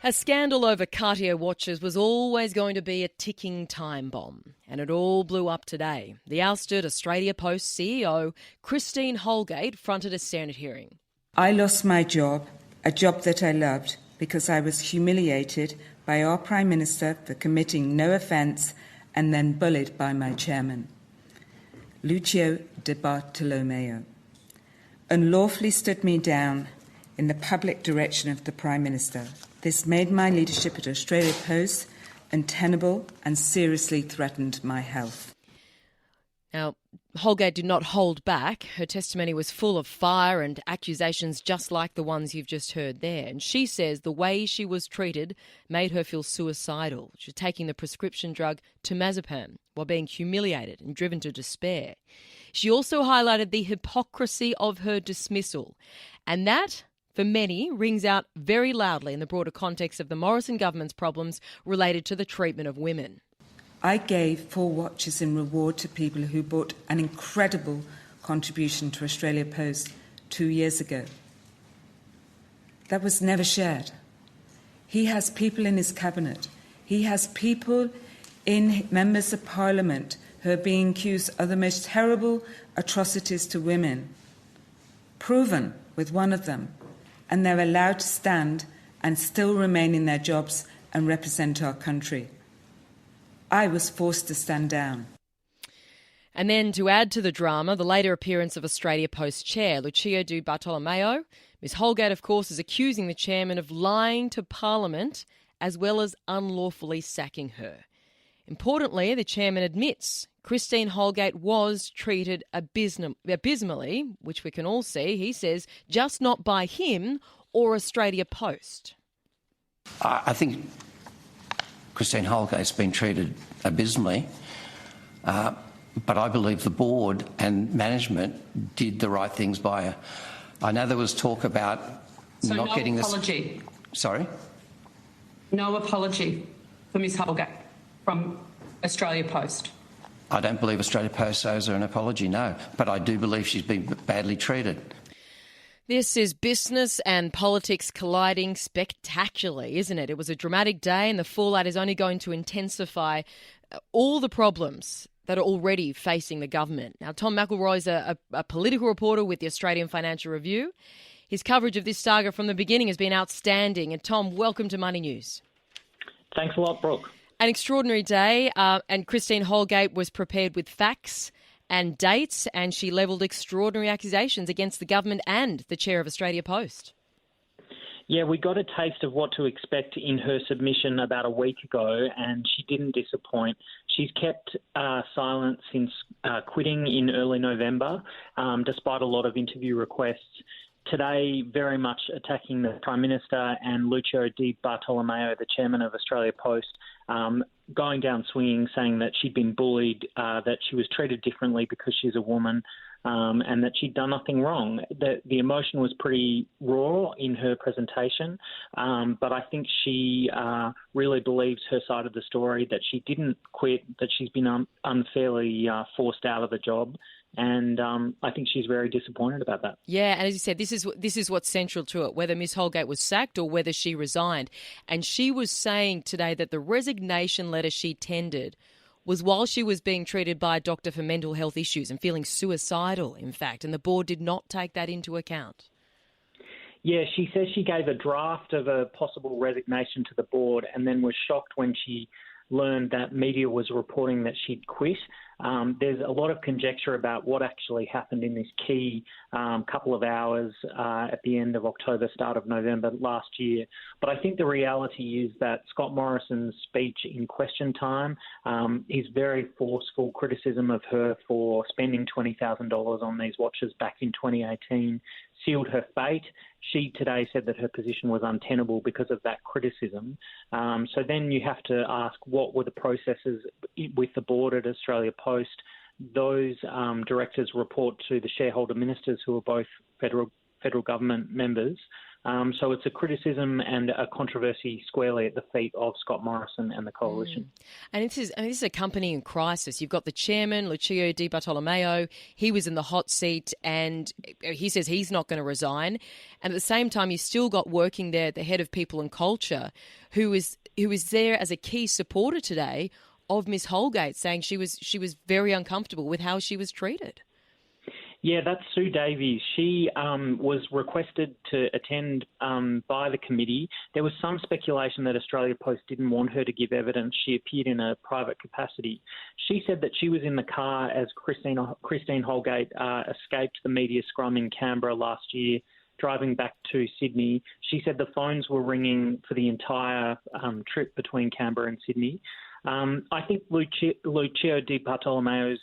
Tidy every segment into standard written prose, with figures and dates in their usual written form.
A scandal over Cartier watches was always going to be a ticking time bomb, and it all blew up today. The ousted Australia Post CEO, Christine Holgate, fronted a Senate hearing. I lost my job, a job that I loved, because I was humiliated by our Prime Minister for committing no offence and then bullied by my chairman, Lucio Di Bartolomeo. Unlawfully stood me down in the public direction of the Prime Minister. This made my leadership at Australia Post untenable and seriously threatened my health. Now, Holgate did not hold back. Her testimony was full of fire and accusations just like the ones you've just heard there. And she says the way she was treated made her feel suicidal. She was taking the prescription drug temazepam while being humiliated and driven to despair. She also highlighted the hypocrisy of her dismissal. And that, for many, rings out very loudly in the broader context of the Morrison government's problems related to the treatment of women. I gave 4 watches in reward to people who brought an incredible contribution to Australia Post 2 years ago. That was never shared. He has people in his cabinet. He has people in members of Parliament who are being accused of the most terrible atrocities to women, proven with one of them, and they're allowed to stand and still remain in their jobs and represent our country. I was forced to stand down. And then to add to the drama, the later appearance of Australia Post chair, Lucio Di Bartolomeo. Ms Holgate, of course, is accusing the chairman of lying to Parliament as well as unlawfully sacking her. Importantly, the chairman admits Christine Holgate was treated abysmally, which we can all see, he says, just not by him or Australia Post. I think Christine Holgate's been treated abysmally, but I believe the board and management did the right things by her. I know there was talk about not getting this... So no apology? Sorry? No apology for Ms Holgate from Australia Post? I don't believe Australia Post owes her an apology, no, but I do believe she's been badly treated. This is business and politics colliding spectacularly, isn't it? It was a dramatic day and the fallout is only going to intensify all the problems that are already facing the government. Now, Tom McElroy is a political reporter with the Australian Financial Review. His coverage of this saga from the beginning has been outstanding. And Tom, welcome to Money News. Thanks a lot, Brooke. An extraordinary day, and Christine Holgate was prepared with facts and dates, and she levelled extraordinary accusations against the government and the chair of Australia Post. Yeah, we got a taste of what to expect in her submission about a week ago, and she didn't disappoint. She's kept silent since quitting in early November, despite a lot of interview requests. Today, very much attacking the Prime Minister and Lucio Di Bartolomeo, the chairman of Australia Post, going down swinging, saying that she'd been bullied, that she was treated differently because she's a woman, and that she'd done nothing wrong. The emotion was pretty raw in her presentation, but I think she really believes her side of the story, that she didn't quit, that she's been unfairly forced out of the job. And I think she's very disappointed about that. Yeah, and as you said, this is what's central to it, whether Ms Holgate was sacked or whether she resigned. And she was saying today that the resignation letter she tendered was while she was being treated by a doctor for mental health issues and feeling suicidal, in fact, and the board did not take that into account. Yeah, she says she gave a draft of a possible resignation to the board and then was shocked when she learned that media was reporting that she'd quit. There's a lot of conjecture about what actually happened in this key couple of hours at the end of October, start of November last year. But I think the reality is that Scott Morrison's speech in question time, his very forceful criticism of her for spending $20,000 on these watches back in 2018 sealed her fate. She today said that her position was untenable because of that criticism. So then you have to ask, what were the processes with the board at Australia Post? Those directors report to the shareholder ministers, who are both federal government members. So it's a criticism and a controversy squarely at the feet of Scott Morrison and the coalition. And this is a company in crisis. You've got the chairman, Lucio Di Bartolomeo. He was in the hot seat and he says he's not going to resign. And at the same time, you've still got working there the head of people and culture who is there as a key supporter today of Miss Holgate, saying she was very uncomfortable with how she was treated. Yeah, that's Sue Davies. She was requested to attend by the committee. There was some speculation that Australia Post didn't want her to give evidence. She appeared in a private capacity. She said that she was in the car as Christine Holgate escaped the media scrum in Canberra last year, driving back to Sydney. She said the phones were ringing for the entire trip between Canberra and Sydney. I think Lucio Di Bartolomeo's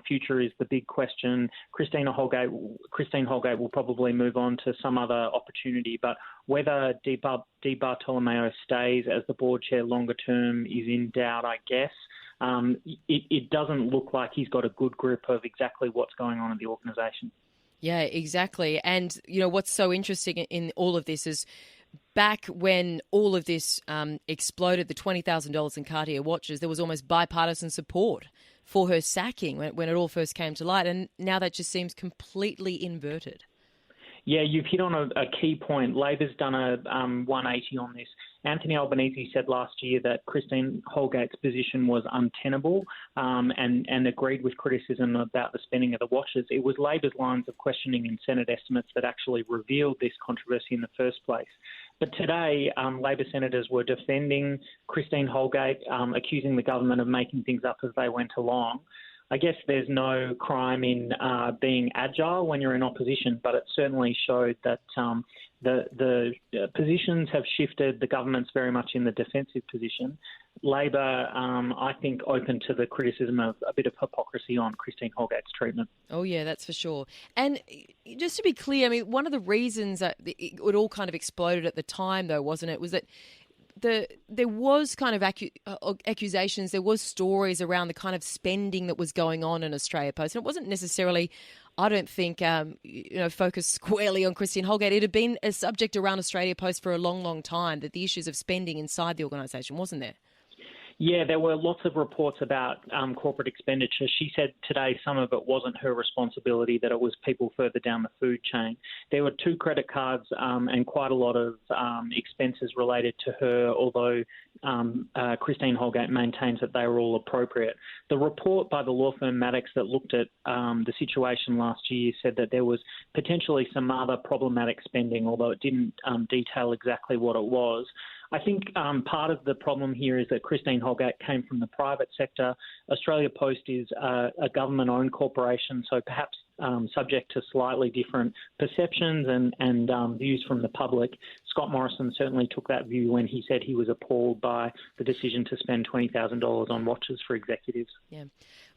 future is the big question. Christine Holgate will probably move on to some other opportunity, but whether Di Bartolomeo stays as the board chair longer term is in doubt, I guess. It doesn't look like he's got a good grip of exactly what's going on in the organisation. Yeah, exactly. And, what's so interesting in all of this is back when all of this exploded, the $20,000 in Cartier watches, there was almost bipartisan support for her sacking when it all first came to light. And now that just seems completely inverted. Yeah, you've hit on a key point. Labor's done a 180 on this. Anthony Albanese said last year that Christine Holgate's position was untenable and agreed with criticism about the spending of the watches. It was Labor's lines of questioning in Senate estimates that actually revealed this controversy in the first place. But today, Labor senators were defending Christine Holgate, accusing the government of making things up as they went along. I guess there's no crime in being agile when you're in opposition, but it certainly showed that the positions have shifted. The government's very much in the defensive position. Labor, I think, open to the criticism of a bit of hypocrisy on Christine Holgate's treatment. Oh, yeah, that's for sure. And just to be clear, I mean, one of the reasons that it all kind of exploded at the time, though, wasn't it, was that there was kind of accusations, there was stories around the kind of spending that was going on in Australia Post. And it wasn't necessarily, I don't think, focused squarely on Christine Holgate. It had been a subject around Australia Post for a long, long time, that the issues of spending inside the organisation, wasn't there? Yeah, there were lots of reports about corporate expenditure. She said today some of it wasn't her responsibility, that it was people further down the food chain. There were 2 credit cards and quite a lot of expenses related to her, although Christine Holgate maintains that they were all appropriate. The report by the law firm Maddox that looked at the situation last year said that there was potentially some other problematic spending, although it didn't detail exactly what it was. I think part of the problem here is that Christine Holgate came from the private sector. Australia Post is a government-owned corporation, so perhaps subject to slightly different perceptions and views from the public. Scott Morrison certainly took that view when he said he was appalled by the decision to spend $20,000 on watches for executives. Yeah.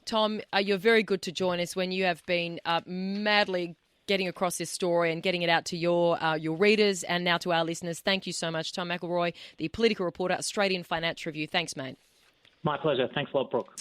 Tom, you're very good to join us when you have been madly getting across this story and getting it out to your readers and now to our listeners. Thank you so much, Tom McElroy, the political reporter, Australian Finance Review. Thanks, mate. My pleasure. Thanks a lot, Brooke.